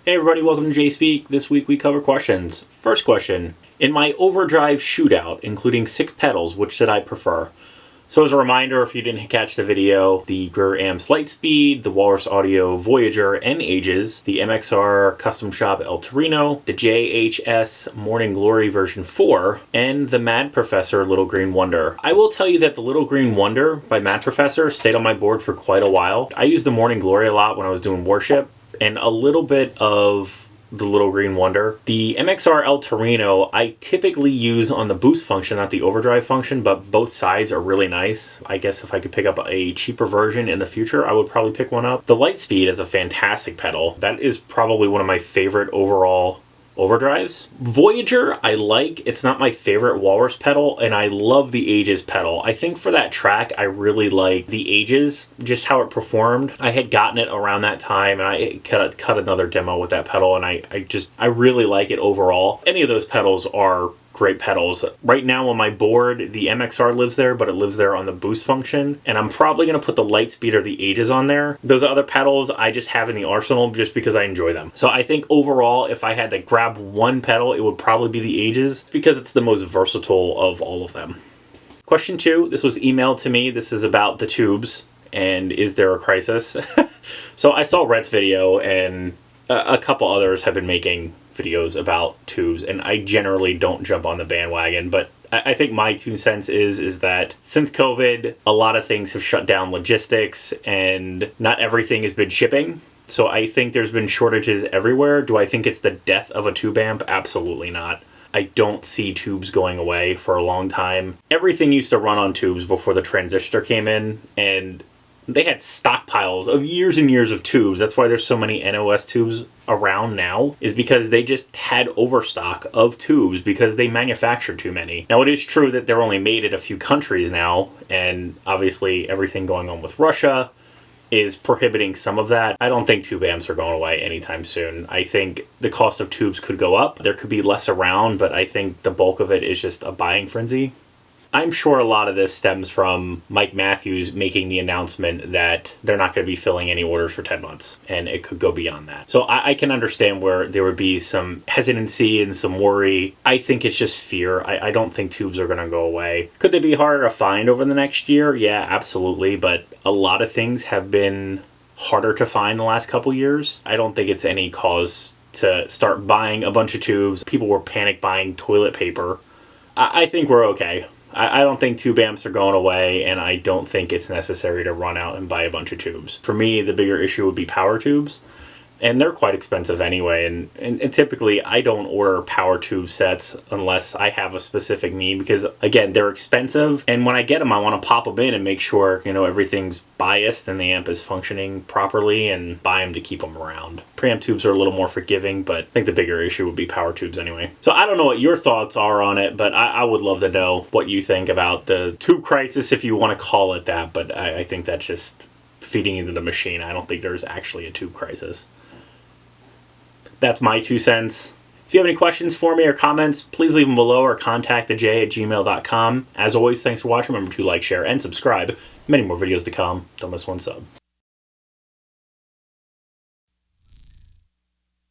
Hey everybody, welcome to Jay Speak. This week we cover questions. First question, in my Overdrive shootout, including 6 pedals, which did I prefer? So as a reminder, if you didn't catch the video, the Greer Amps Lightspeed, the Walrus Audio Voyager and Ages, the MXR Custom Shop El Torino, the JHS Morning Glory version 4, and the Mad Professor Little Green Wonder. I will tell you that the Little Green Wonder by Mad Professor stayed on my board for quite a while. I used the Morning Glory a lot when I was doing Worship, and a little bit of the Little Green Wonder. The MXR El Torino I typically use on the boost function, not the overdrive function, but both sides are really nice. I guess if I could pick up a cheaper version in the future, I would probably pick one up. The Lightspeed is a fantastic pedal. That is probably one of my favorite overall overdrives. Voyager I like. It's not my favorite Walrus pedal, and I love the Ages pedal. I think for that track I really like the Ages, just how it performed. I had gotten it around that time and I cut another demo with that pedal, and I really like it overall. Any of those pedals are great pedals. Right now on my board, the MXR lives there, but it lives there on the boost function, and I'm probably going to put the Lightspeed or the Ages on there. Those other pedals I just have in the arsenal just because I enjoy them. So I think overall, if I had to grab one pedal, it would probably be the Ages because it's the most versatile of all of them. Question 2, this was emailed to me. This is about the tubes and is there a crisis? So I saw Rhett's video, and a couple others have been making videos about tubes, and I generally don't jump on the bandwagon, but I think my 2 cents is that since COVID, a lot of things have shut down logistics and not everything has been shipping. So I think there's been shortages everywhere. Do I think it's the death of a tube amp? Absolutely not. I don't see tubes going away for a long time. Everything used to run on tubes before the transistor came in, and they had stockpiles of years and years of tubes. That's why there's so many NOS tubes around now, is because they just had overstock of tubes because they manufactured too many. Now, it is true that they're only made in a few countries now, and obviously everything going on with Russia is prohibiting some of that. I don't think tube amps are going away anytime soon. I think the cost of tubes could go up. There could be less around, but I think the bulk of it is just a buying frenzy. I'm sure a lot of this stems from Mike Matthews making the announcement that they're not going to be filling any orders for 10 months, and it could go beyond that. So I can understand where there would be some hesitancy and some worry. I think it's just fear. I don't think tubes are going to go away. Could they be harder to find over the next year? Yeah, absolutely, but a lot of things have been harder to find the last couple years. I don't think it's any cause to start buying a bunch of tubes. People were panic buying toilet paper. I think we're okay. I don't think tube amps are going away, and I don't think it's necessary to run out and buy a bunch of tubes. For me, the bigger issue would be power tubes, and they're quite expensive anyway, and typically I don't order power tube sets unless I have a specific need, because again, they're expensive, and when I get them I want to pop them in and make sure, you know, everything's biased and the amp is functioning properly, and buy them to keep them around. Preamp tubes are a little more forgiving, but I think the bigger issue would be power tubes anyway. So I don't know what your thoughts are on it, but I would love to know what you think about the tube crisis, if you want to call it that, but I think that's just feeding into the machine. I don't think there's actually a tube crisis. That's my 2 cents. If you have any questions for me or comments, please leave them below or ContactTheJay@gmail.com. As always, thanks for watching. Remember to like, share, and subscribe. Many more videos to come. Don't miss one sub.